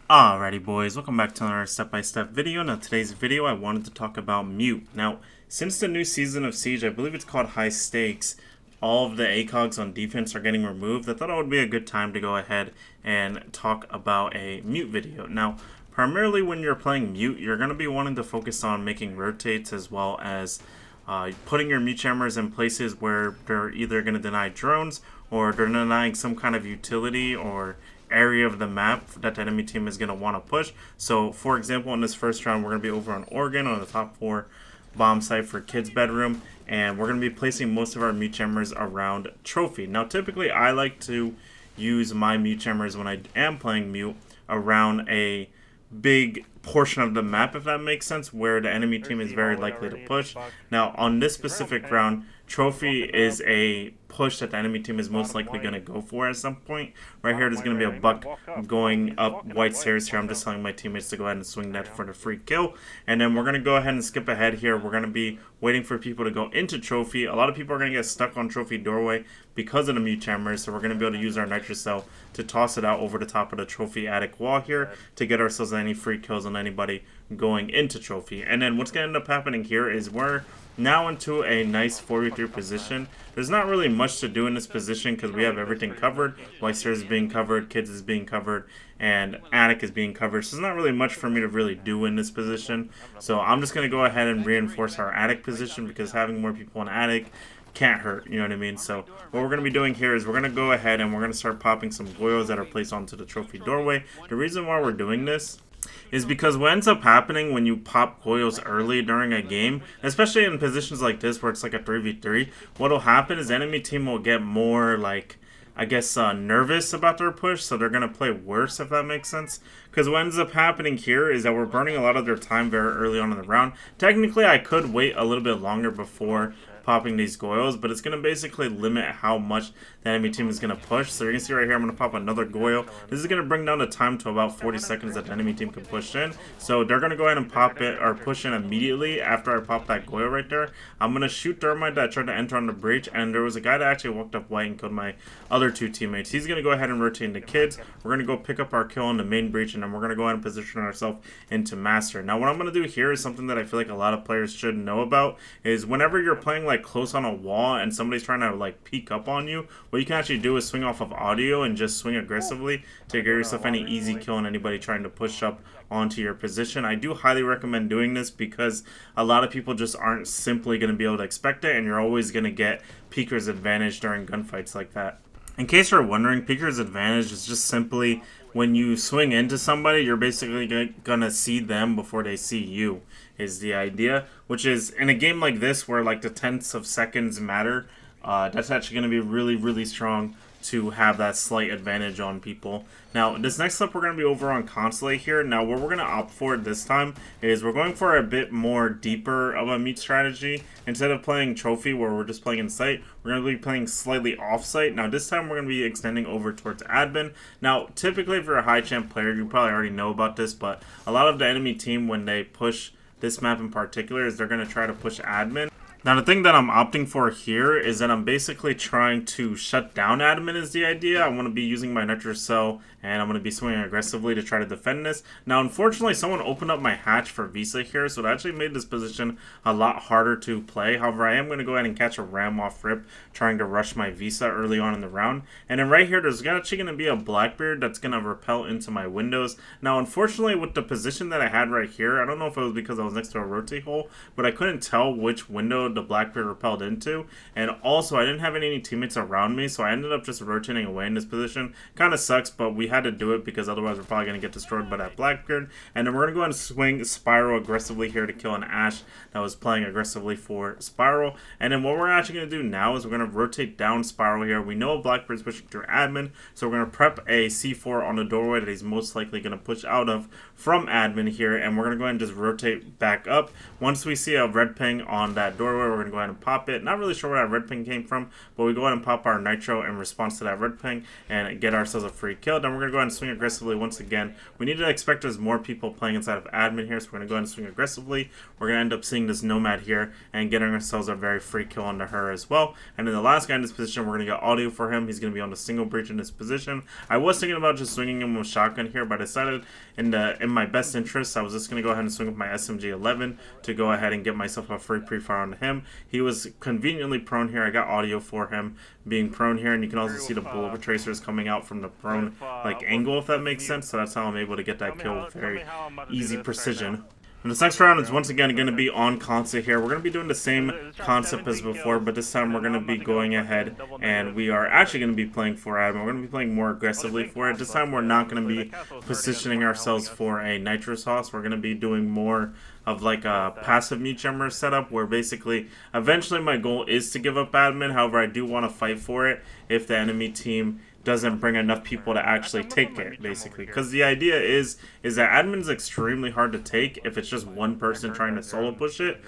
Alrighty boys, welcome back to another step-by-step video. Now today's video I wanted to talk about Mute. Now, since the new season of Siege, I believe it's called High Stakes, all of the ACOGs on defense are getting removed. I thought it would be a good time to go ahead and talk about a Mute video. Now, primarily when you're playing Mute, you're going to be wanting to focus on making rotates as well as putting your Mute jammers in places where they're either going to deny drones or they're denying some kind of utility or area of the map that the enemy team is going to want to push. So, for example, in this first round, we're going to be over on Oregon on the top 4 bomb site for kids' bedroom, and we're going to be placing most of our Mute jammers around Trophy. Now, typically, I like to use my Mute jammers when I am playing Mute around a big portion of the map, if that makes sense, where the enemy team is very likely to push. Now, on this specific round, Trophy is a push that the enemy team is most likely going to go for at some point. Right here, there's going to be a buck going up white stairs here. I'm just telling my teammates to go ahead and swing that for the free kill. And then we're going to go ahead and skip ahead here. We're going to be waiting for people to go into Trophy. A lot of people are going to get stuck on Trophy doorway because of the Mute jammers, so we're going to be able to use our Nitro cell to toss it out over the top of the Trophy attic wall here to get ourselves any free kills on anybody going into Trophy. And then what's going to end up happening here is we're now into a nice 4v3 position. There's not really much to do in this position because we have everything covered. White stairs is being covered, kids is being covered, and attic is being covered. So there's not really much for me to really do in this position. So I'm just going to go ahead and reinforce our attic position because having more people in attic can't hurt, you know what I mean? So what we're going to be doing here is we're going to go ahead and we're going to start popping some goyos that are placed onto the Trophy doorway. The reason why we're doing this is because what ends up happening when you pop goyos early during a game, especially in positions like this where it's like a 3v3, what will happen is the enemy team will get more, like, I guess, nervous about their push, so they're going to play worse, if that makes sense. Because what ends up happening here is that we're burning a lot of their time very early on in the round. Technically, I could wait a little bit longer before popping these goyos, but it's going to basically limit how much the enemy team is going to push. So you can see right here, I'm going to pop another goyo. This is going to bring down the time to about 40 seconds that the enemy team can push in. So they're going to go ahead and pop it or push in immediately after I pop that goyo right there. I'm going to shoot Thermite that tried to enter on the breach, and there was a guy that actually walked up white and killed my other 2 teammates. He's going to go ahead and rotate into kids. We're going to go pick up our kill on the main breach, and then we're going to go ahead and position ourselves into master. Now what I'm going to do here is something that I feel like a lot of players should know about, is whenever you're playing like close on a wall and somebody's trying to like peek up on you, what you can actually do is swing off of audio and just swing aggressively to get yourself any easy kill on anybody trying to push up onto your position. I do highly recommend doing this because a lot of people just aren't simply going to be able to expect it, and you're always going to get peeker's advantage during gunfights like that. In case you're wondering, peeker's advantage is just simply when you swing into somebody, you're basically gonna see them before they see you, is the idea. Which is, in a game like this where like the tenths of seconds matter, that's actually going to be really, really strong to have that slight advantage on people. Now, this next step we're going to be over on Consulate here. Now, what we're going to opt for this time is we're going for a bit more deeper of a Mute strategy. Instead of playing Trophy where we're just playing in sight, we're going to be playing slightly off site. Now, this time we're going to be extending over towards admin. Now, typically if you're a high champ player, you probably already know about this, but a lot of the enemy team, when they push this map in particular, is they're going to try to push admin. Now, the thing that I'm opting for here is that I'm basically trying to shut down admin is the idea. I want to be using my Nitro cell, and I'm going to be swinging aggressively to try to defend this. Now, unfortunately, someone opened up my hatch for Visa here, so it actually made this position a lot harder to play. However, I am going to go ahead and catch a ram off rip, trying to rush my Visa early on in the round. And then right here, there's actually going to be a Blackbeard that's going to repel into my windows. Now, unfortunately, with the position that I had right here, I don't know if it was because I was next to a rotate hole, but I couldn't tell which window the Blackbeard repelled into, and also I didn't have any teammates around me, so I ended up just rotating away in this position. Kind of sucks, but we had to do it because otherwise we're probably going to get destroyed by that Blackbeard. And then we're going to go ahead and swing Spiral aggressively here to kill an Ash that was playing aggressively for Spiral. And then what we're actually going to do now is we're going to rotate down Spiral here. We know Blackbeard's pushing through admin, so we're going to prep a C4 on the doorway that he's most likely going to push out of from admin here, and we're going to go ahead and just rotate back up. Once we see a red ping on that doorway, we're going to go ahead and pop it. Not really sure where that red ping came from, but we go ahead and pop our Nitro in response to that red ping and get ourselves a free kill. Then we're going to go ahead and swing aggressively once again. We need to expect there's more people playing inside of admin here, so we're going to go ahead and swing aggressively. We're going to end up seeing this Nomad here and getting ourselves a very free kill onto her as well. And then the last guy in this position, we're going to get audio for him. He's going to be on the single breach in this position. I was thinking about just swinging him with shotgun here, but I decided in my best interest, I was just going to go ahead and swing with my SMG-11 to go ahead and get myself a free pre-fire on him. He was conveniently prone here. I got audio for him being prone here, and you can also see the bullet tracers coming out from the prone like angle, if that makes sense. So that's how I'm able to get that kill with very easy precision. And this next round is once again going to be on console here. We're going to be doing the same concept as before, but this time we're going to be going ahead and we are actually going to be playing for admin. We're going to be playing more aggressively for it. This time we're not going to be positioning ourselves for a Nitro sauce. We're going to be doing more of like a passive mute jammer setup where basically eventually my goal is to give up admin. However, I do want to fight for it if the enemy team doesn't bring enough people to actually take it, basically. Because the idea is that admin's extremely hard to take if it's just one person trying to solo push it.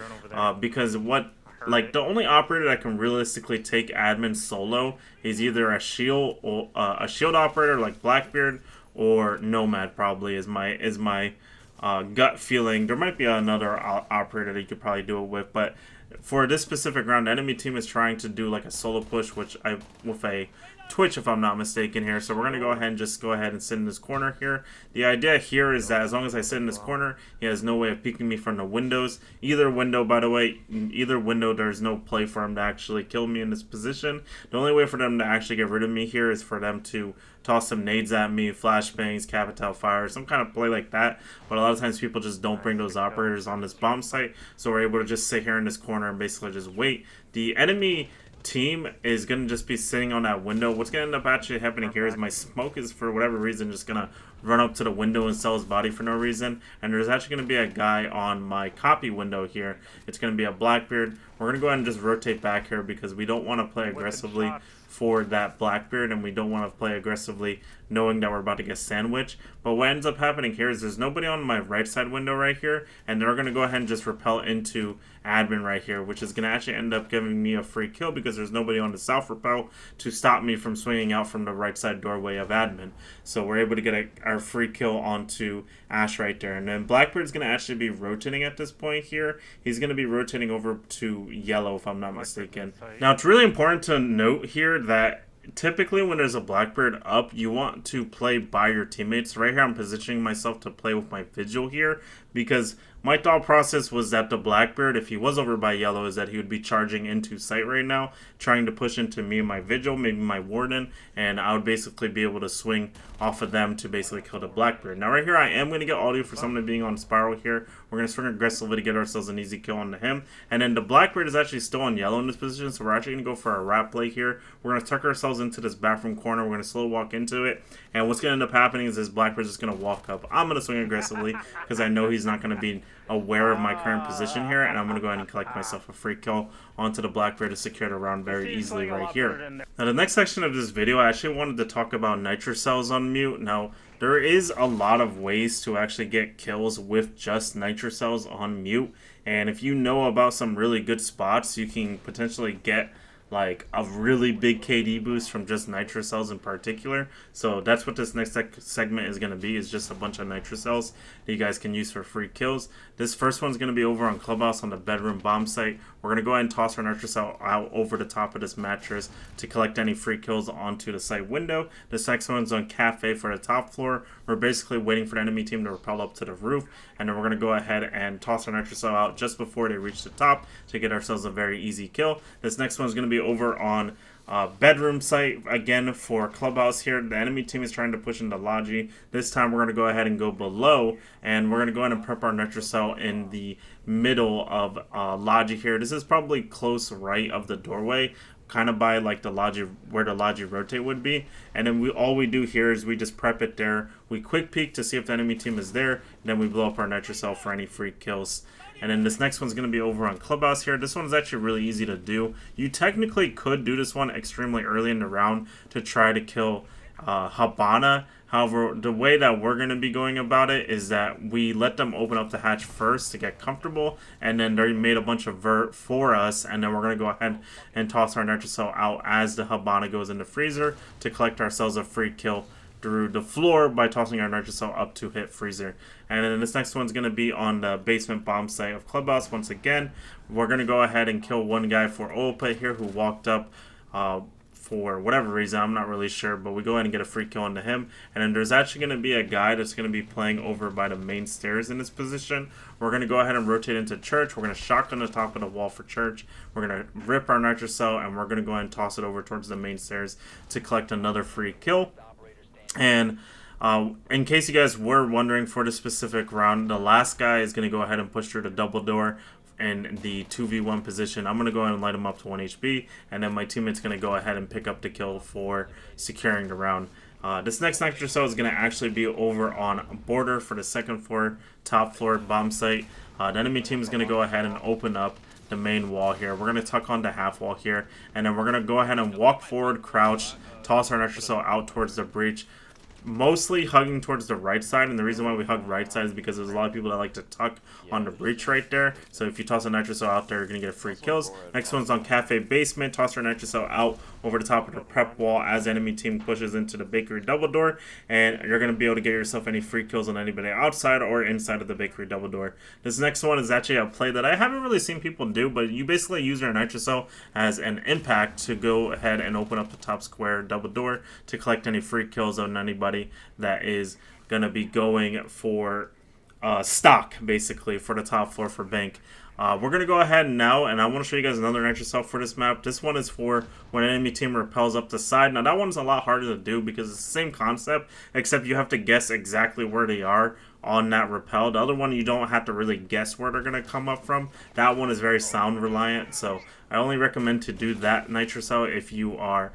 Because the only operator that can realistically take admin solo is either a shield or a shield operator like Blackbeard or Nomad. Probably is my gut feeling. There might be another operator that you could probably do it with, but for this specific round, the enemy team is trying to do like a solo push, with a Twitch, if I'm not mistaken here. So we're going to go ahead and just go ahead and sit in this corner here. The idea here is that as long as I sit in this corner, he has no way of peeking me from the windows. Either window, by the way, there's no play for him to actually kill me in this position. The only way for them to actually get rid of me here is for them to toss some nades at me, flashbangs, capital fire, some kind of play like that. But a lot of times people just don't bring those operators on this bomb site, so we're able to just sit here in this corner and basically just wait. The enemy team is going to just be sitting on that window. What's going to end up actually happening here is my smoke is, for whatever reason, just going to run up to the window and sell his body for no reason. And there's actually going to be a guy on my copy window here. It's going to be a Blackbeard. We're going to go ahead and just rotate back here because we don't want to play aggressively for that Blackbeard, and we don't want to play aggressively knowing that we're about to get sandwiched. But what ends up happening here is there's nobody on my right side window right here, and they're going to go ahead and just repel into admin right here, which is going to actually end up giving me a free kill because there's nobody on the south repel to stop me from swinging out from the right side doorway of admin. So we're able to get our free kill onto Ash right there. And then Blackbeard's going to actually be rotating at this point here. He's going to be rotating over to yellow, if I'm not mistaken. Now, it's really important to note here that typically when there's a Blackbeard up, you want to play by your teammates. Right here I'm positioning myself to play with my Vigil here because my thought process was that the Blackbeard, if he was over by yellow, is that he would be charging into sight right now, trying to push into me and my Vigil, maybe my Warden, and I would basically be able to swing off of them to basically kill the Blackbeard. Now right here I am going to get audio for someone being on Spiral here. We're going to swing aggressively to get ourselves an easy kill onto him. And then the Blackbeard is actually still on yellow in this position, so we're actually going to go for a wrap play here. We're going to tuck ourselves into this bathroom corner. We're going to slow walk into it. And what's going to end up happening is this Blackbeard is just going to walk up. I'm going to swing aggressively because I know he's not going to be aware of my current position here, and I'm going to go ahead and collect myself a free kill onto the Blackbeard to secure the round very easily right here. Now the next section of this video, I actually wanted to talk about Nitro cells on mute. Now there is a lot of ways to actually get kills with just Nitro cells on mute, and if you know about some really good spots, you can potentially get like a really big KD boost from just Nitro cells in particular. So that's what this next segment is going to be, is just a bunch of Nitro cells that you guys can use for free kills. This first one's going to be over on Clubhouse on the bedroom bomb site. We're going to go ahead and toss our Nitro cell out over the top of this mattress to collect any free kills onto the site window. This next one's on Cafe for the top floor. We're basically waiting for the enemy team to rappel up to the roof, and then we're going to go ahead and toss our Nitro cell out just before they reach the top to get ourselves a very easy kill. This next one's going to be over on bedroom site again for Clubhouse here. The enemy team is trying to push into Logi. This time we're going to go ahead and go below, and we're going to go ahead and prep our Nitro cell in the middle of Logi here. This is probably close right of the doorway, kind of by like the Logi, where the Logi rotate would be. And then all we do here is we just prep it there. We quick peek to see if the enemy team is there, and then we blow up our Nitro cell for any free kills. And then this next one's going to be over on Clubhouse here. This one's actually really easy to do. You technically could do this one extremely early in the round to try to kill Habana. However, the way that we're going to be going about it is that we let them open up the hatch first to get comfortable, and then they made a bunch of vert for us, and then we're going to go ahead and toss our Nitro cell out as the Habana goes in the freezer to collect ourselves a free kill through the floor by tossing our Nitro Cell up to hit Freezer. And then this next one's going to be on the basement bomb site of Clubhouse. Once again, we're going to go ahead and kill one guy for oil plate here who walked up for whatever reason. I'm not really sure, but we go ahead and get a free kill into him. And then there's actually going to be a guy that's going to be playing over by the main stairs in this position. We're going to go ahead and rotate into Church. We're going to shotgun the top of the wall for Church. We're going to rip our Nitro Cell, and we're going to go ahead and toss it over towards the main stairs to collect another free kill. And in case you guys were wondering, for the specific round, the last guy is going to go ahead and push through the double door in the 2v1 position. I'm going to go ahead and light him up to 1 HP, and then my teammate's going to go ahead and pick up the kill for securing the round. This next Nitro Cell is going to actually be over on border for the second floor, top floor bomb site. The enemy team is going to go ahead and open up the main wall here. We're going to tuck on the half wall here, and then we're going to go ahead and walk forward, crouch, toss our Nitro Cell out towards the breach, mostly hugging towards the right side. And the reason why we hug right side is because there's a lot of people that like to tuck on the breach right there. So if you toss a Nitro Cell out there, you're going to get free kills. Next one's on Cafe Basement. Toss our Nitro Cell out over the top of the prep wall as enemy team pushes into the bakery double door, and you're going to be able to get yourself any free kills on anybody outside or inside of the bakery double door. This next one is actually a play that I haven't really seen people do, but you basically use your Nitro Cell as an impact to go ahead and open up the top square double door to collect any free kills on anybody that is going to be going for stock, basically, for the top floor for bank. We're going to go ahead now, and I want to show you guys another Nitro Cell for this map. This one is for when an enemy team repels up the side. Now, that one's a lot harder to do because it's the same concept, except you have to guess exactly where they are on that repel. The other one, you don't have to really guess where they're going to come up from. That one is very sound reliant, so I only recommend to do that Nitro Cell if you are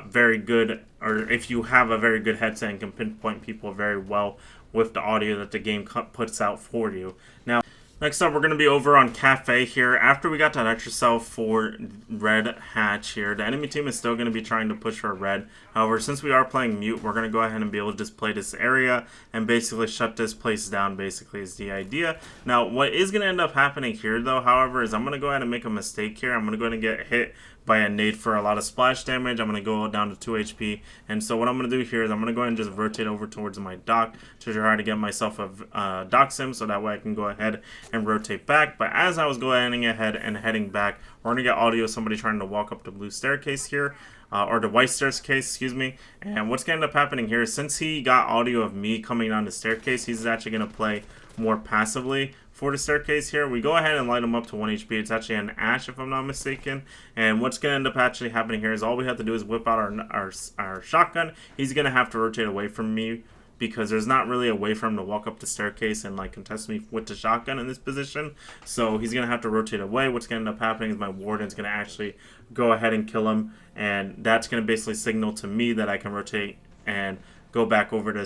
very good, or if you have a very good headset and can pinpoint people very well with the audio that the game puts out for you. Now, next up, we're going to be over on Cafe here. After we got that Nitro Cell for red hatch here, the enemy team is still going to be trying to push for red. However, since we are playing mute, we're going to go ahead and be able to just play this area and basically shut this place down, basically, is the idea. Now, what is going to end up happening here, though, however, is I'm going to go ahead and make a mistake here. I'm going to go ahead and get hit by a nade for a lot of splash damage. I'm going to go down to 2 HP. And so what I'm going to do here is I'm going to go ahead and just rotate over towards my dock to try to get myself a dock sim, so that way I can go ahead and rotate back. But as I was going ahead and heading back, we're going to get audio of somebody trying to walk up the blue staircase here. Or the white staircase, excuse me. And what's going to end up happening here is, since he got audio of me coming down the staircase, he's actually going to play more passively for the staircase here. We go ahead and light him up to 1 HP. It's actually an Ash, if I'm not mistaken. And what's going to end up actually happening here is all we have to do is whip out our shotgun. He's going to have to rotate away from me, because there's not really a way for him to walk up the staircase and like contest me with the shotgun in this position. So he's going to have to rotate away. What's going to end up happening is my warden's going to actually go ahead and kill him, and that's going to basically signal to me that I can rotate and go back over to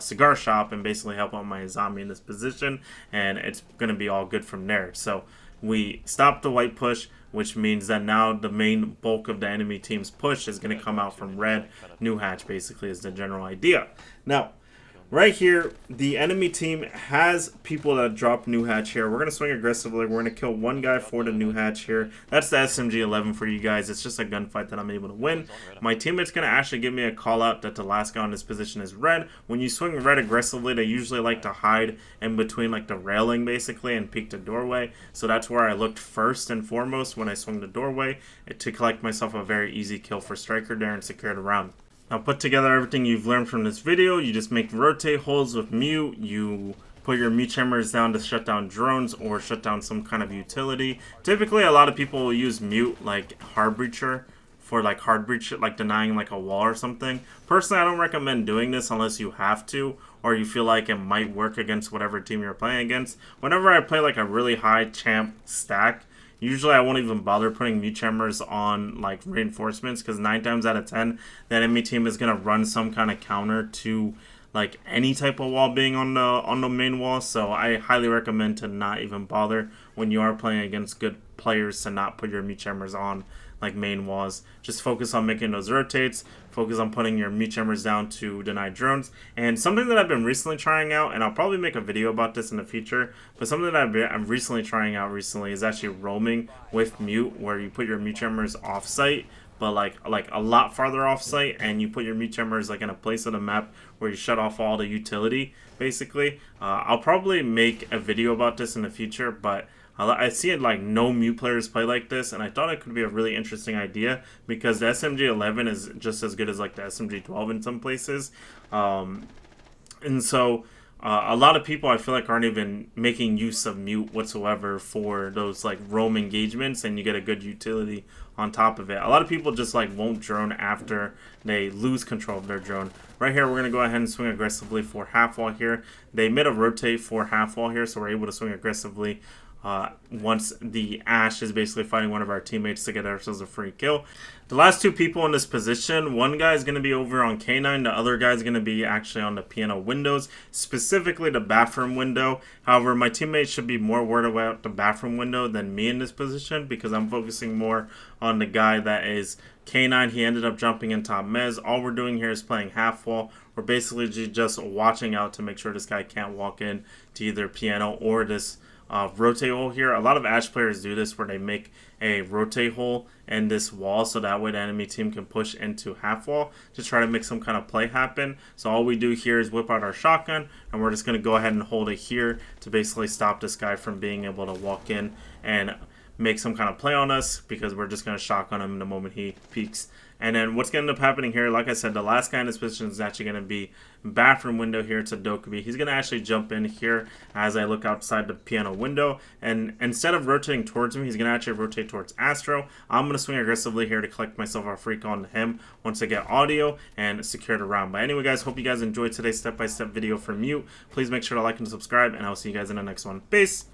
cigar shop and basically help out my zombie in this position, and it's going to be all good from there. So we stop the white push, which means that now the main bulk of the enemy team's push is going to come out from red. New hatch basically is the general idea. Now, right here, the enemy team has people that drop new hatch here. We're going to swing aggressively. We're going to kill one guy for the new hatch here. That's the SMG-11 for you guys. It's just a gunfight that I'm able to win. My teammate's going to actually give me a call out that the last guy on this position is red. When you swing red aggressively, they usually like to hide in between like the railing basically and peek the doorway. So that's where I looked first and foremost when I swung the doorway, to collect myself a very easy kill for Striker there and secure the round. Now, put together everything you've learned from this video. You just make rotate holds with mute. You put your mute chambers down to shut down drones or shut down some kind of utility. Typically, a lot of people will use mute like hard breacher for like hard breach, like denying like a wall or something. Personally, I don't recommend doing this unless you have to, or you feel like it might work against whatever team you're playing against. Whenever I play like a really high champ stack, usually I won't even bother putting mute chambers on like reinforcements, because 9 times out of 10 the enemy team is going to run some kind of counter to like any type of wall being on the main wall. So I highly recommend to not even bother when you are playing against good players, to not put your mute chambers on like main walls. Just focus on making those rotates, focus on putting your mute chambers down to deny drones. And something that I've been recently trying out, and I'll probably make a video about this in the future, but something that I'm recently trying out is actually roaming with mute, where you put your mute chambers off site but like a lot farther off site, and you put your mute timer like in a place of the map where you shut off all the utility, basically. I'll probably make a video about this in the future, but I see it like no mute players play like this, and I thought it could be a really interesting idea because the SMG-11 is just as good as like the SMG-12 in some places. And so a lot of people I feel like aren't even making use of mute whatsoever for those like roam engagements, and you get a good utility on top of it. A lot of people just like won't drone after they lose control of their drone. Right here, we're going to go ahead and swing aggressively for half wall here. They made a rotate for half wall here, so we're able to swing aggressively once the Ash is basically fighting one of our teammates to get ourselves a free kill. The last two people in this position, one guy is going to be over on K9, the other guy is going to be actually on the piano windows, specifically the bathroom window. However, my teammates should be more worried about the bathroom window than me in this position because I'm focusing more on the guy that is K9. He ended up jumping in top mez. All we're doing here is playing half wall. We're basically just watching out to make sure this guy can't walk in to either piano or this rotate hole here. A lot of Ash players do this where they make a rotate hole in this wall so that way the enemy team can push into half wall to try to make some kind of play happen. So all we do here is whip out our shotgun, and we're just going to go ahead and hold it here to basically stop this guy from being able to walk in and make some kind of play on us, because we're just going to shotgun him the moment he peeks. And then what's going to end up happening here, like I said, the last guy in this position is actually going to be bathroom window here to Dokubi. He's going to actually jump in here as I look outside the piano window. And instead of rotating towards me, he's going to actually rotate towards Astro. I'm going to swing aggressively here to collect myself a free on him once I get audio and secure the round. But anyway, guys, hope you guys enjoyed today's step-by-step video for Mute. Please make sure to like and subscribe, and I'll see you guys in the next one. Peace!